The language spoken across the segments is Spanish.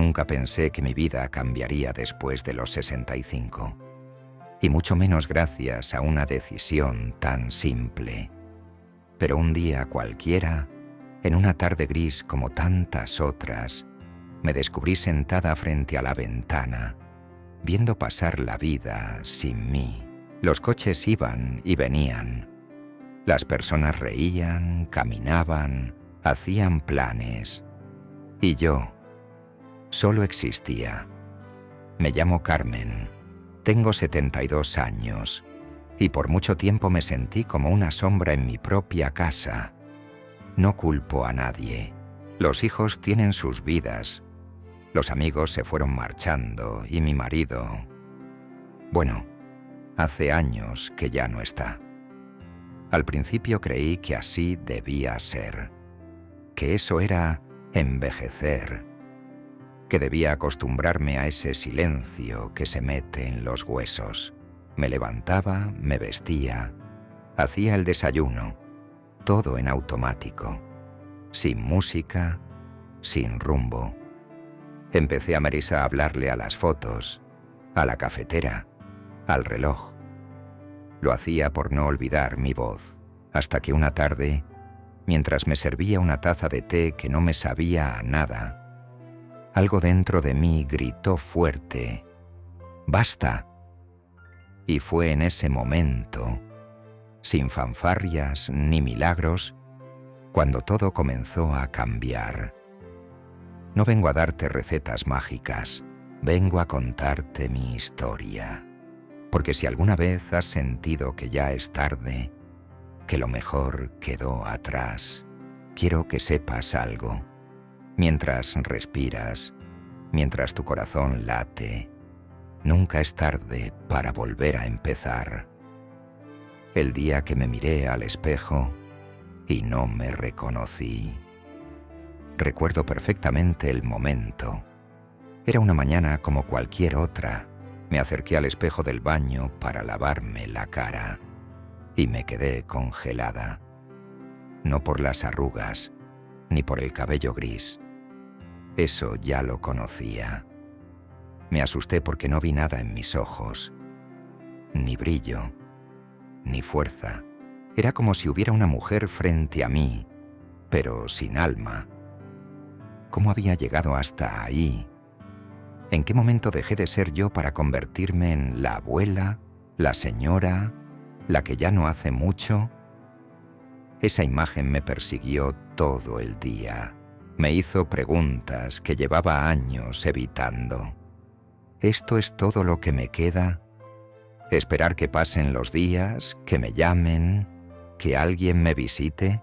Nunca pensé que mi vida cambiaría después de los 65, y mucho menos gracias a una decisión tan simple. Pero un día cualquiera, en una tarde gris como tantas otras, me descubrí sentada frente a la ventana, viendo pasar la vida sin mí. Los coches iban y venían. Las personas reían, caminaban, hacían planes. Y yo solo existía. Me llamo Carmen, tengo 72 años, y por mucho tiempo me sentí como una sombra en mi propia casa. No culpo a nadie. Los hijos tienen sus vidas. Los amigos se fueron marchando y mi marido... Bueno, hace años que ya no está. Al principio creí que así debía ser, que eso era envejecer, que debía acostumbrarme a ese silencio que se mete en los huesos. Me levantaba, me vestía, hacía el desayuno, todo en automático, sin música, sin rumbo. Empecé a Marisa a hablarle a las fotos, a la cafetera, al reloj. Lo hacía por no olvidar mi voz, hasta que una tarde, mientras me servía una taza de té que no me sabía a nada, algo dentro de mí gritó fuerte: ¡basta! Y fue en ese momento, sin fanfarrias ni milagros, cuando todo comenzó a cambiar. No vengo a darte recetas mágicas, vengo a contarte mi historia. Porque si alguna vez has sentido que ya es tarde, que lo mejor quedó atrás, quiero que sepas algo. Mientras respiras, mientras tu corazón late, nunca es tarde para volver a empezar. El día que me miré al espejo y no me reconocí. Recuerdo perfectamente el momento. Era una mañana como cualquier otra. Me acerqué al espejo del baño para lavarme la cara y me quedé congelada. No por las arrugas, ni por el cabello gris. Eso ya lo conocía. Me asusté porque no vi nada en mis ojos. Ni brillo, ni fuerza. Era como si hubiera una mujer frente a mí, pero sin alma. ¿Cómo había llegado hasta ahí? ¿En qué momento dejé de ser yo para convertirme en la abuela, la señora, la que ya no hace mucho? Esa imagen me persiguió todo el día. Me hizo preguntas que llevaba años evitando. ¿Esto es todo lo que me queda? ¿Esperar que pasen los días, que me llamen, que alguien me visite?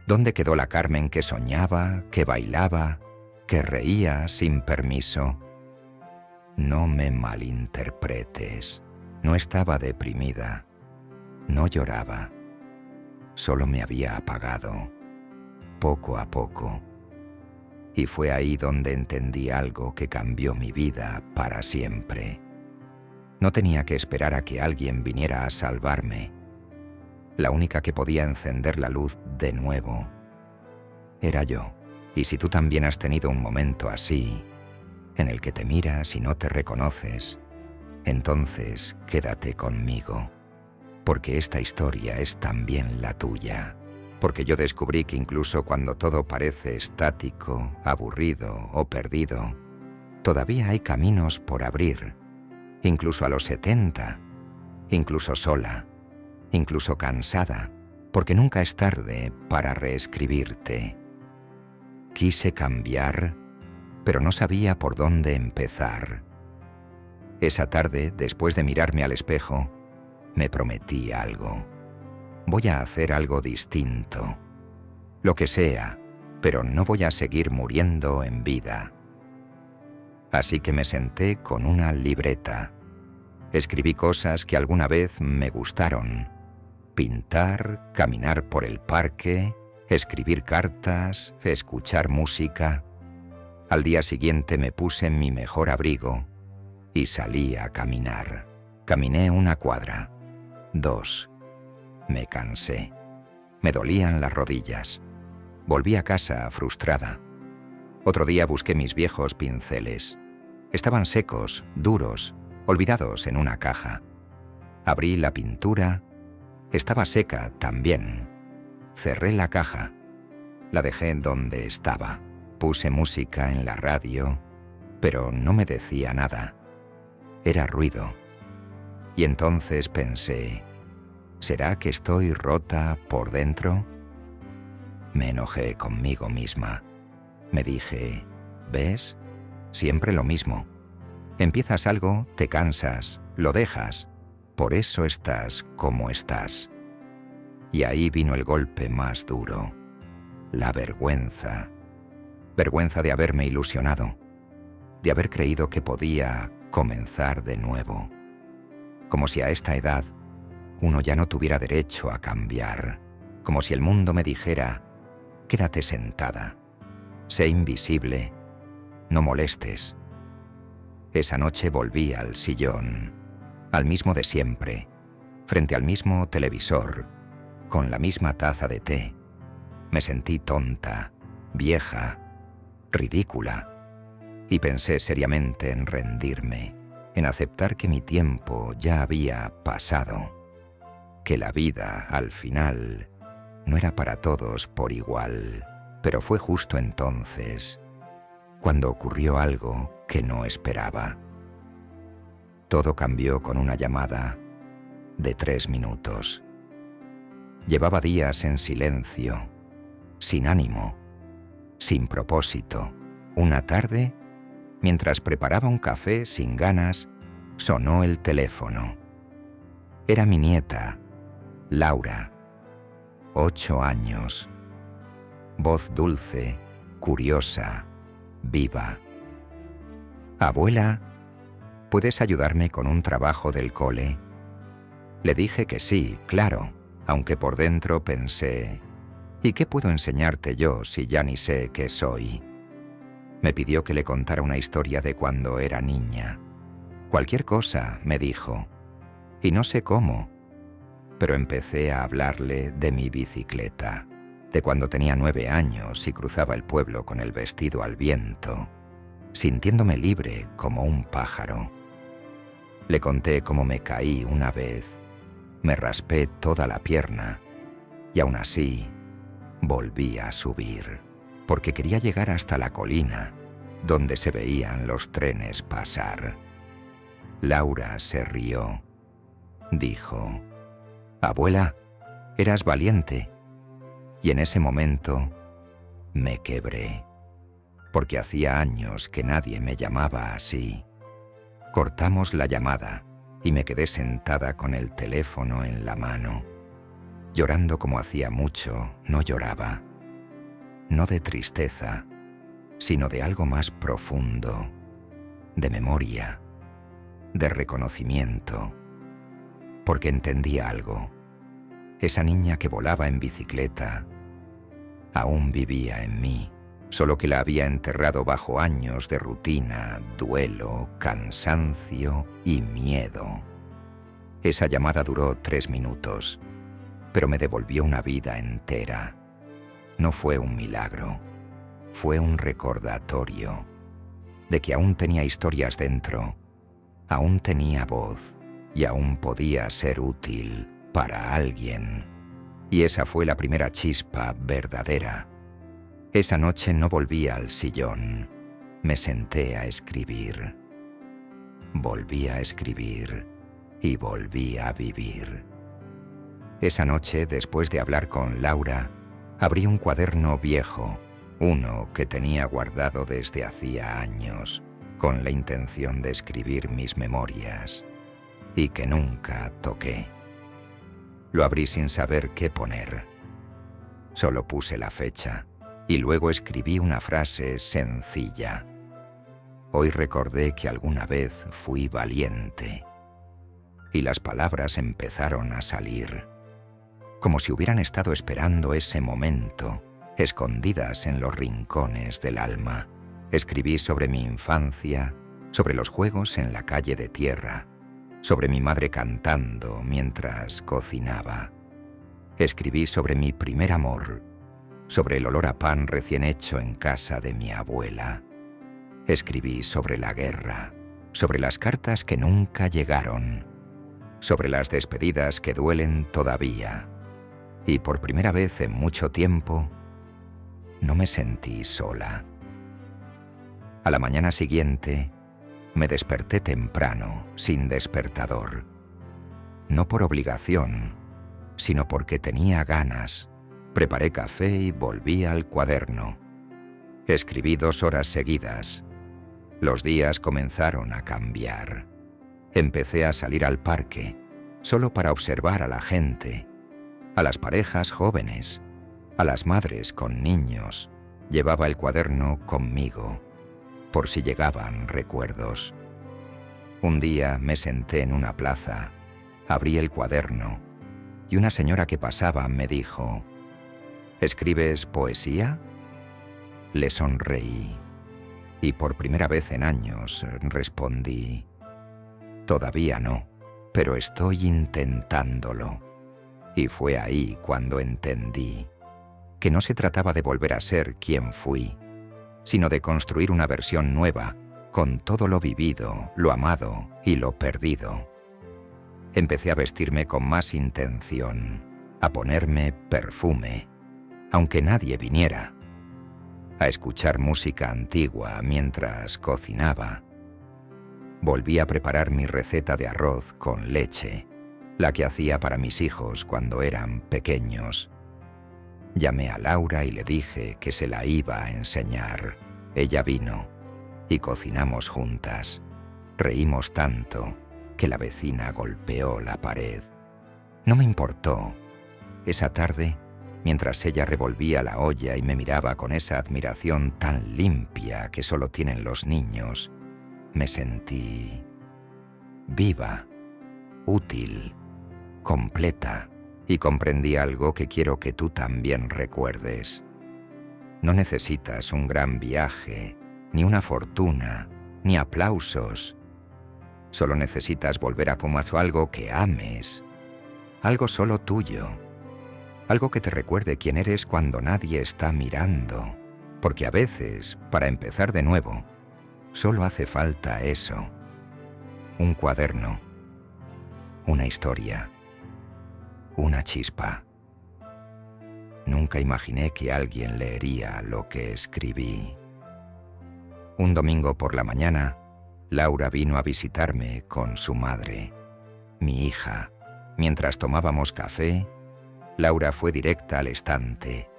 ¿Dónde quedó la Carmen que soñaba, que bailaba, que reía sin permiso? No me malinterpretes. No estaba deprimida. No lloraba. Solo me había apagado, poco a poco. Y fue ahí donde entendí algo que cambió mi vida para siempre. No tenía que esperar a que alguien viniera a salvarme. La única que podía encender la luz de nuevo era yo. Y si tú también has tenido un momento así, en el que te miras y no te reconoces, entonces quédate conmigo, porque esta historia es también la tuya. Porque yo descubrí que incluso cuando todo parece estático, aburrido o perdido, todavía hay caminos por abrir, incluso a los 70, incluso sola, incluso cansada, porque nunca es tarde para reescribirte. Quise cambiar, pero no sabía por dónde empezar. Esa tarde, después de mirarme al espejo, me prometí algo. Voy a hacer algo distinto. Lo que sea, pero no voy a seguir muriendo en vida. Así que me senté con una libreta. Escribí cosas que alguna vez me gustaron. Pintar, caminar por el parque, escribir cartas, escuchar música. Al día siguiente me puse mi mejor abrigo y salí a caminar. Caminé 1 cuadra, 2. Me cansé. Me dolían las rodillas. Volví a casa frustrada. Otro día busqué mis viejos pinceles. Estaban secos, duros, olvidados en una caja. Abrí la pintura. Estaba seca también. Cerré la caja. La dejé donde estaba. Puse música en la radio, pero no me decía nada. Era ruido. Y entonces pensé, ¿será que estoy rota por dentro? Me enojé conmigo misma. Me dije, ¿ves? Siempre lo mismo. Empiezas algo, te cansas, lo dejas. Por eso estás como estás. Y ahí vino el golpe más duro. La vergüenza. Vergüenza de haberme ilusionado. De haber creído que podía comenzar de nuevo. Como si a esta edad uno ya no tuviera derecho a cambiar. Como si el mundo me dijera, quédate sentada. Sé invisible. No molestes. Esa noche volví al sillón, al mismo de siempre, frente al mismo televisor, con la misma taza de té. Me sentí tonta, vieja, ridícula, y pensé seriamente en rendirme, en aceptar que mi tiempo ya había pasado, que la vida, al final, no era para todos por igual. Pero fue justo entonces cuando ocurrió algo que no esperaba. Todo cambió con una llamada de 3 minutos. Llevaba días en silencio, sin ánimo, sin propósito. Una tarde, mientras preparaba un café sin ganas, sonó el teléfono. Era mi nieta, Laura, 8 años. Voz dulce, curiosa, viva. «Abuela, ¿puedes ayudarme con un trabajo del cole?» Le dije que sí, claro, aunque por dentro pensé, ¿y qué puedo enseñarte yo si ya ni sé qué soy? Me pidió que le contara una historia de cuando era niña. Cualquier cosa, me dijo, y no sé cómo, pero empecé a hablarle de mi bicicleta, de cuando tenía 9 años y cruzaba el pueblo con el vestido al viento, sintiéndome libre como un pájaro. Le conté cómo me caí una vez, me raspé toda la pierna y aún así volví a subir, porque quería llegar hasta la colina, donde se veían los trenes pasar. Laura se rió. Dijo, «Abuela, eras valiente». Y en ese momento me quebré, porque hacía años que nadie me llamaba así. Cortamos la llamada y me quedé sentada con el teléfono en la mano, llorando como hacía mucho no lloraba. No de tristeza, sino de algo más profundo, de memoria, de reconocimiento, porque entendía algo. Esa niña que volaba en bicicleta aún vivía en mí, solo que la había enterrado bajo años de rutina, duelo, cansancio y miedo. Esa llamada duró 3 minutos, pero me devolvió una vida entera. No fue un milagro, fue un recordatorio de que aún tenía historias dentro, aún tenía voz y aún podía ser útil para alguien. Y esa fue la primera chispa verdadera. Esa noche no volví al sillón, me senté a escribir. Volví a escribir y volví a vivir. Esa noche, después de hablar con Laura, abrí un cuaderno viejo, uno que tenía guardado desde hacía años, con la intención de escribir mis memorias, y que nunca toqué. Lo abrí sin saber qué poner. Solo puse la fecha y luego escribí una frase sencilla. Hoy recordé que alguna vez fui valiente. Y las palabras empezaron a salir, como si hubieran estado esperando ese momento, escondidas en los rincones del alma. Escribí sobre mi infancia, sobre los juegos en la calle de tierra, sobre mi madre cantando mientras cocinaba. Escribí sobre mi primer amor sobre el olor a pan recién hecho en casa de mi abuela. Escribí sobre la guerra, sobre las cartas que nunca llegaron, sobre las despedidas que duelen todavía. Y por primera vez en mucho tiempo, no me sentí sola. A la mañana siguiente, me desperté temprano, sin despertador. No por obligación, sino porque tenía ganas. Preparé café y volví al cuaderno. Escribí 2 horas seguidas. Los días comenzaron a cambiar. Empecé a salir al parque, solo para observar a la gente, a las parejas jóvenes, a las madres con niños. Llevaba el cuaderno conmigo, por si llegaban recuerdos. Un día me senté en una plaza, abrí el cuaderno y una señora que pasaba me dijo: ¿escribes poesía? Le sonreí y por primera vez en años respondí: todavía no, pero estoy intentándolo. Y fue ahí cuando entendí que no se trataba de volver a ser quien fui, sino de construir una versión nueva, con todo lo vivido, lo amado y lo perdido. Empecé a vestirme con más intención, a ponerme perfume, aunque nadie viniera, a escuchar música antigua mientras cocinaba. Volví a preparar mi receta de arroz con leche, la que hacía para mis hijos cuando eran pequeños. Llamé a Laura y le dije que se la iba a enseñar. Ella vino y cocinamos juntas. Reímos tanto que la vecina golpeó la pared. No me importó. Esa tarde, mientras ella revolvía la olla y me miraba con esa admiración tan limpia que solo tienen los niños, me sentí viva, útil, completa, y comprendí algo que quiero que tú también recuerdes. No necesitas un gran viaje, ni una fortuna, ni aplausos. Solo necesitas volver a fumar algo que ames, algo solo tuyo, algo que te recuerde quién eres cuando nadie está mirando, porque a veces, para empezar de nuevo, solo hace falta eso: un cuaderno, una historia, una chispa. Nunca imaginé que alguien leería lo que escribí. Un domingo por la mañana, Laura vino a visitarme con su madre, mi hija. Mientras tomábamos café, Laura fue directa al estante,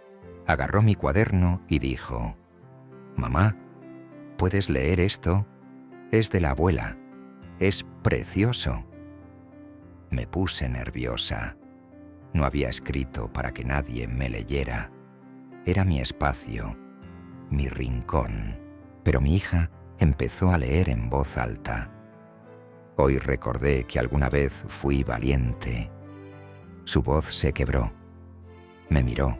agarró mi cuaderno y dijo: «Mamá, ¿puedes leer esto? Es de la abuela. Es precioso». Me puse nerviosa. No había escrito para que nadie me leyera. Era mi espacio, mi rincón. Pero mi hija empezó a leer en voz alta. Hoy recordé que alguna vez fui valiente. Su voz se quebró. Me miró.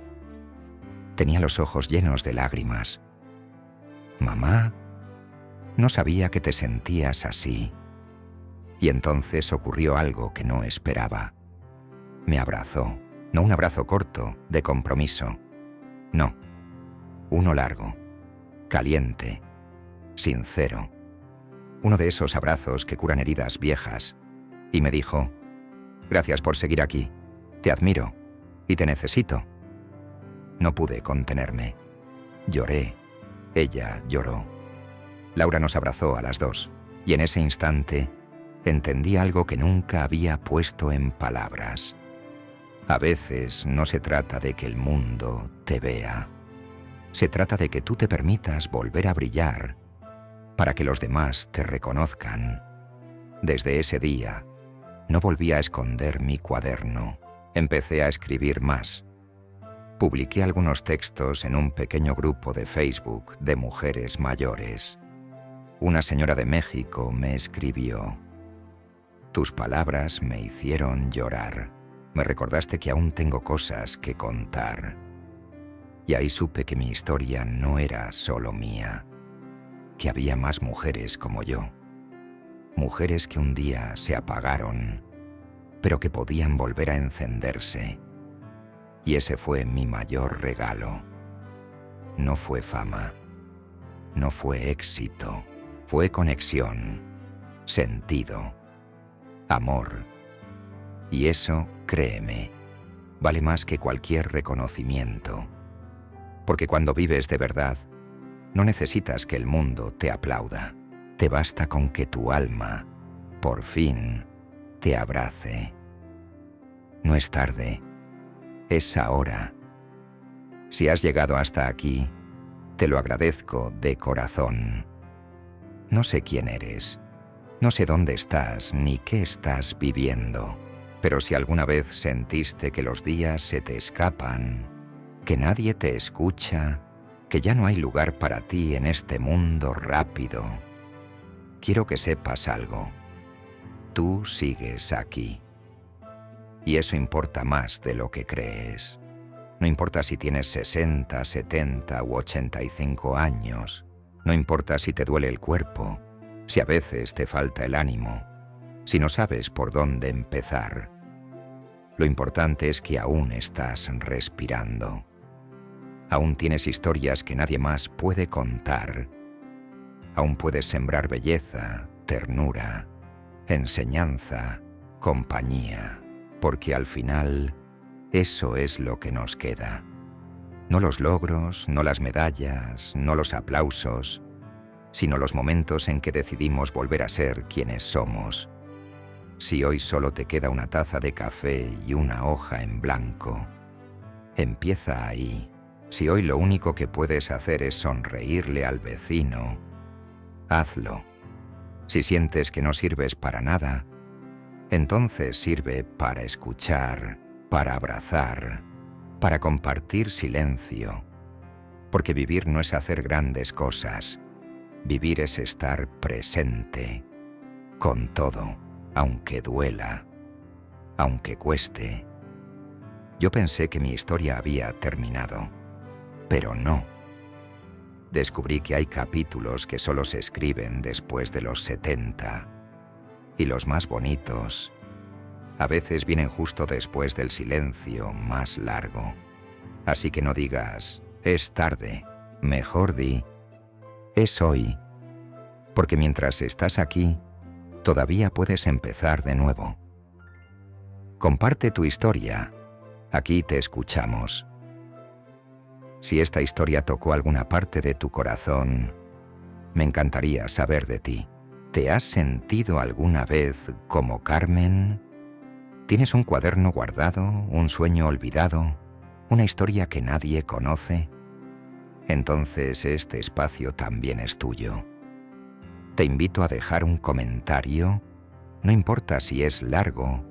Tenía los ojos llenos de lágrimas. «Mamá, no sabía que te sentías así». Y entonces ocurrió algo que no esperaba. Me abrazó, no un abrazo corto, de compromiso. No, uno largo, caliente, sincero. Uno de esos abrazos que curan heridas viejas. Y me dijo: «Gracias por seguir aquí. Te admiro y te necesito». No pude contenerme. Lloré. Ella lloró. Laura nos abrazó a las dos, y en ese instante entendí algo que nunca había puesto en palabras. A veces no se trata de que el mundo te vea. Se trata de que tú te permitas volver a brillar para que los demás te reconozcan. Desde ese día, no volví a esconder mi cuaderno. Empecé a escribir más. Publiqué algunos textos en un pequeño grupo de Facebook de mujeres mayores. Una señora de México me escribió: «Tus palabras me hicieron llorar. Me recordaste que aún tengo cosas que contar». Y ahí supe que mi historia no era solo mía, que había más mujeres como yo. Mujeres que un día se apagaron, pero que podían volver a encenderse. Y ese fue mi mayor regalo. no fue fama, no fue éxito, fue conexión, sentido, amor. Y eso, créeme, vale más que cualquier reconocimiento. Porque cuando vives de verdad, no necesitas que el mundo te aplauda. Te basta con que tu alma, por fin, te abrace. No es tarde, es ahora. Si has llegado hasta aquí, te lo agradezco de corazón. No sé quién eres, no sé dónde estás ni qué estás viviendo, pero si alguna vez sentiste que los días se te escapan, que nadie te escucha, que ya no hay lugar para ti en este mundo rápido, quiero que sepas algo. Tú sigues aquí. Y eso importa más de lo que crees. No importa si tienes 60, 70 u 85 años. No importa si te duele el cuerpo, si a veces te falta el ánimo, si no sabes por dónde empezar. Lo importante es que aún estás respirando. Aún tienes historias que nadie más puede contar. Aún puedes sembrar belleza, ternura, enseñanza, compañía, porque al final eso es lo que nos queda. No los logros, no las medallas, no los aplausos, sino los momentos en que decidimos volver a ser quienes somos. Si hoy solo te queda una taza de café y una hoja en blanco, empieza ahí. Si hoy lo único que puedes hacer es sonreírle al vecino, hazlo. Si sientes que no sirves para nada, entonces sirve para escuchar, para abrazar, para compartir silencio. Porque vivir no es hacer grandes cosas. Vivir es estar presente, con todo, aunque duela, aunque cueste. Yo pensé que mi historia había terminado, pero no. Descubrí que hay capítulos que solo se escriben después de los 70, y los más bonitos a veces vienen justo después del silencio más largo. Así que no digas, es tarde, mejor di, es hoy, porque mientras estás aquí, todavía puedes empezar de nuevo. Comparte tu historia, aquí te escuchamos. Si esta historia tocó alguna parte de tu corazón, me encantaría saber de ti. ¿Te has sentido alguna vez como Carmen? ¿Tienes un cuaderno guardado, un sueño olvidado, una historia que nadie conoce? Entonces este espacio también es tuyo. Te invito a dejar un comentario, no importa si es largo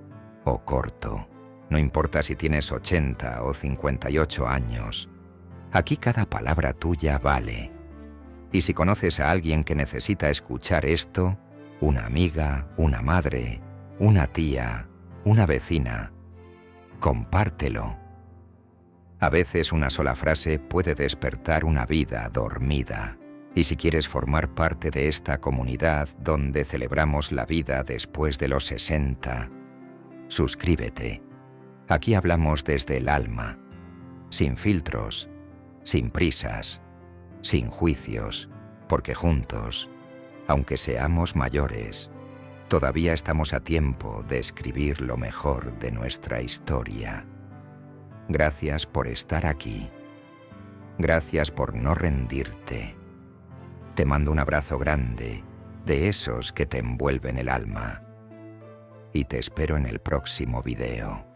o corto, no importa si tienes 80 o 58 años. Aquí cada palabra tuya vale. Y si conoces a alguien que necesita escuchar esto, una amiga, una madre, una tía, una vecina, compártelo. A veces una sola frase puede despertar una vida dormida. Y si quieres formar parte de esta comunidad donde celebramos la vida después de los 60, suscríbete. Aquí hablamos desde el alma, sin filtros, sin prisas, sin juicios, porque juntos, aunque seamos mayores, todavía estamos a tiempo de escribir lo mejor de nuestra historia. Gracias por estar aquí. Gracias por no rendirte. Te mando un abrazo grande, de esos que te envuelven el alma. Y te espero en el próximo video.